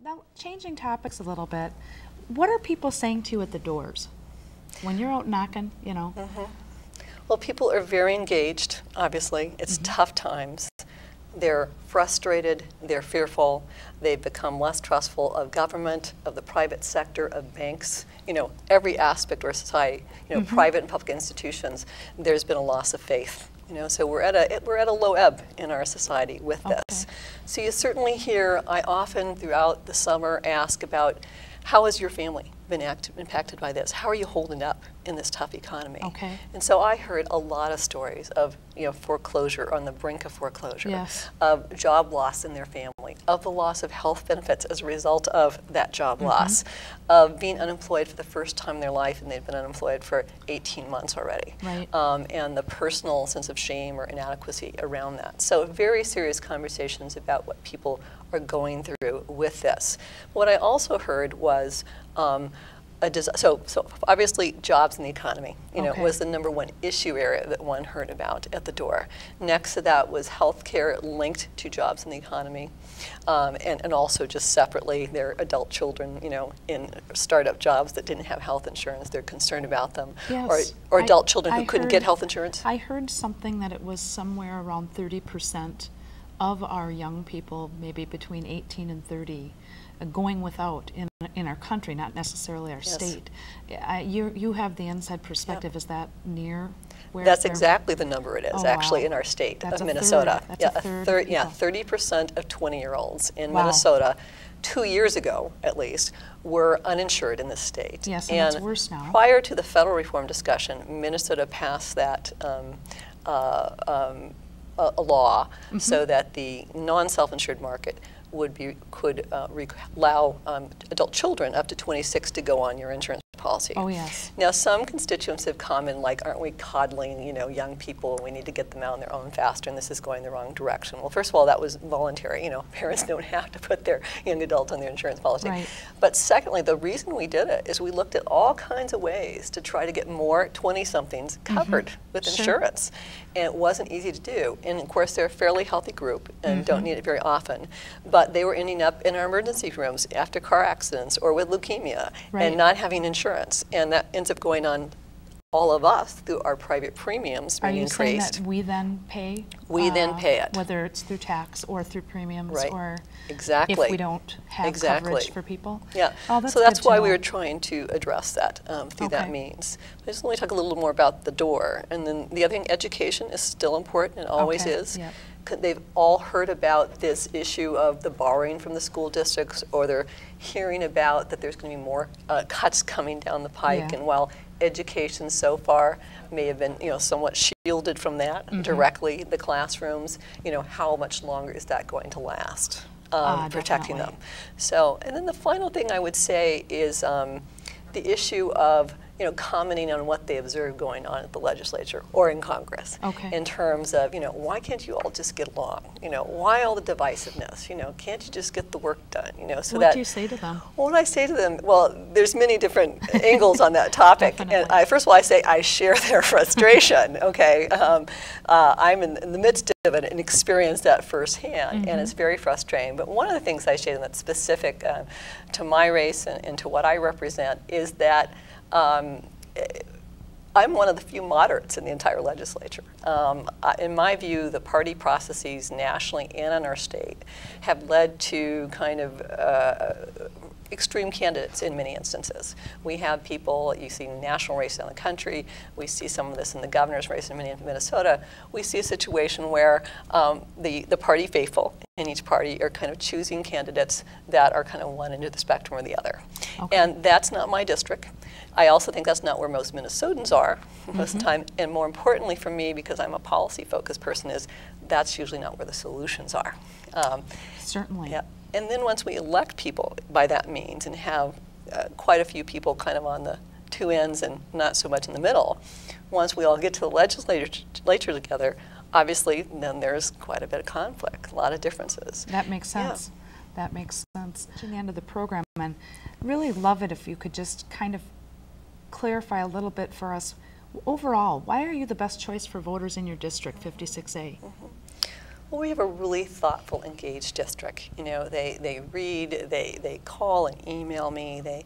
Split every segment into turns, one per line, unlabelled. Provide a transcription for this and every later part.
Now, changing topics a little bit, what are people saying to you at the doors? When you're out knocking, you know?
Well, people are very engaged, obviously. It's tough times. They're frustrated, they're fearful, they've become less trustful of government, of the private sector, of banks, you know, every aspect of our society, you know, private and public institutions. There's been a loss of faith. You know, so we're at a low ebb in our society with this. So you certainly hear, I often throughout the summer ask about, how has your family been impacted by this? How are you holding up in this tough economy? And so I heard a lot of stories of, you know, foreclosure, on the brink of foreclosure, of job loss in their family, of the loss of health benefits as a result of that job loss, of being unemployed for the first time in their life, and they've been unemployed for 18 months already, and the personal sense of shame or inadequacy around that. So very serious conversations about what people are going through with this. What I also heard was so obviously jobs in the economy, you know, was the #1 issue area that one heard about at the door. Next to that was healthcare linked to jobs in the economy, and also just separately their adult children, you know, in startup jobs that didn't have health insurance. They're concerned about them, or adult children who couldn't get health insurance.
I heard something that it was somewhere around 30% of our young people, maybe between 18 and 30, going without in our country, not necessarily our state. You have the inside perspective. Is that near where?
That's exactly the number it is, actually, in our state of Minnesota.
That's a third.
30% of 20-year-olds in Minnesota, 2 years ago at least, were uninsured in this state.
Yes, and it's worse now.
Prior to the federal reform discussion, Minnesota passed that a law so that the non-self-insured market could allow adult children up to 26 to go on your insurance policy. Now, some constituents have commented, like, aren't we coddling, you know, young people? We need to get them out on their own faster, and this is going the wrong direction. Well, first of all, that was voluntary. You know, parents don't have to put their young adults on their insurance policy. But secondly, the reason we did it is we looked at all kinds of ways to try to get more 20-somethings covered with insurance. And it wasn't easy to do. And of course, they're a fairly healthy group and don't need it very often. But they were ending up in our emergency rooms after car accidents or with leukemia and not having insurance. And that ends up going on all of us through our private premiums being increased.
Are you saying that we then pay?
We then pay it.
Whether it's through tax or through premiums or
if
we don't have coverage for people?
So that's why we were trying to address that through that means. I just want to talk a little more about the door. And then the other thing, education is still important. It always is. They've all heard about this issue of the borrowing from the school districts, or they're hearing about that there's going to be more cuts coming down the pike. And while education so far may have been, you know, somewhat shielded from that directly, the classrooms, you know, how much longer is that going to last? Protecting them. So, and then the final thing I would say is the issue of, you know, commenting on what they observe going on at the legislature or in Congress in terms of, you know, why can't you all just get along? You know, why all the divisiveness? You know, can't you just get the work done? You know, so
what do you say to them?
Well, what I say to them, well, there's many different angles on that topic. And first of all, I say I share their frustration. I'm in the midst of it and experienced that firsthand, and it's very frustrating. But one of the things I say to them that's specific to my race and to what I represent is that I'm one of the few moderates in the entire legislature. In my view, the party processes nationally and in our state have led to kind of extreme candidates in many instances. We have people, you see national races in the country, we see some of this in the governor's race in Minnesota. We see a situation where the party faithful in each party are kind of choosing candidates that are kind of one end of the spectrum or the other. And that's not my district. I also think that's not where most Minnesotans are most of the time. And more importantly for me, because I'm a policy-focused person, is that's usually not where the solutions are.
Certainly.
And then once we elect people by that means and have quite a few people kind of on the two ends and not so much in the middle, once we all get to the legislature together, obviously then there's quite a bit of conflict, a lot of differences.
That makes sense. That makes sense. To the end of the program, and really love it if you could just kind of clarify a little bit for us. Overall, why are you the best choice for voters in your district, 56A?
Well, we have a really thoughtful, engaged district. You know, they read, they call and email me, they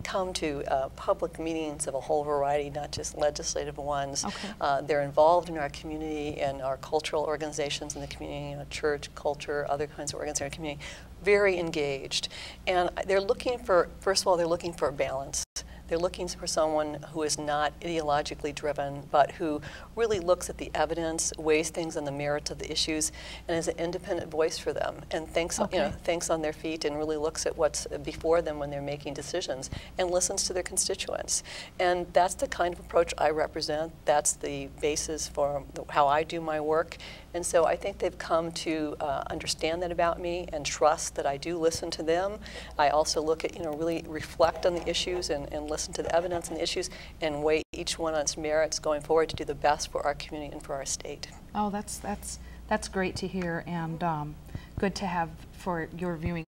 come to public meetings of a whole variety, not just legislative ones.
Okay.
They're involved in our community and our cultural organizations in the community, you know, church, culture, other kinds of organizations in our community. Very engaged. And they're looking for, first of all, they're looking for a balance. They're looking for someone who is not ideologically driven, but who really looks at the evidence, weighs things on the merits of the issues, and is an independent voice for them, and thinks,
Okay.
you know, thinks on their feet and really looks at what's before them when they're making decisions, and listens to their constituents. And that's the kind of approach I represent. That's the basis for how I do my work. And so I think they've come to understand that about me and trust that I do listen to them. I also look at, you know, really reflect on the issues and listen to the evidence and the issues and weigh each one on its merits going forward to do the best for our community and for our state.
Oh, that's great to hear, and good to have for your viewing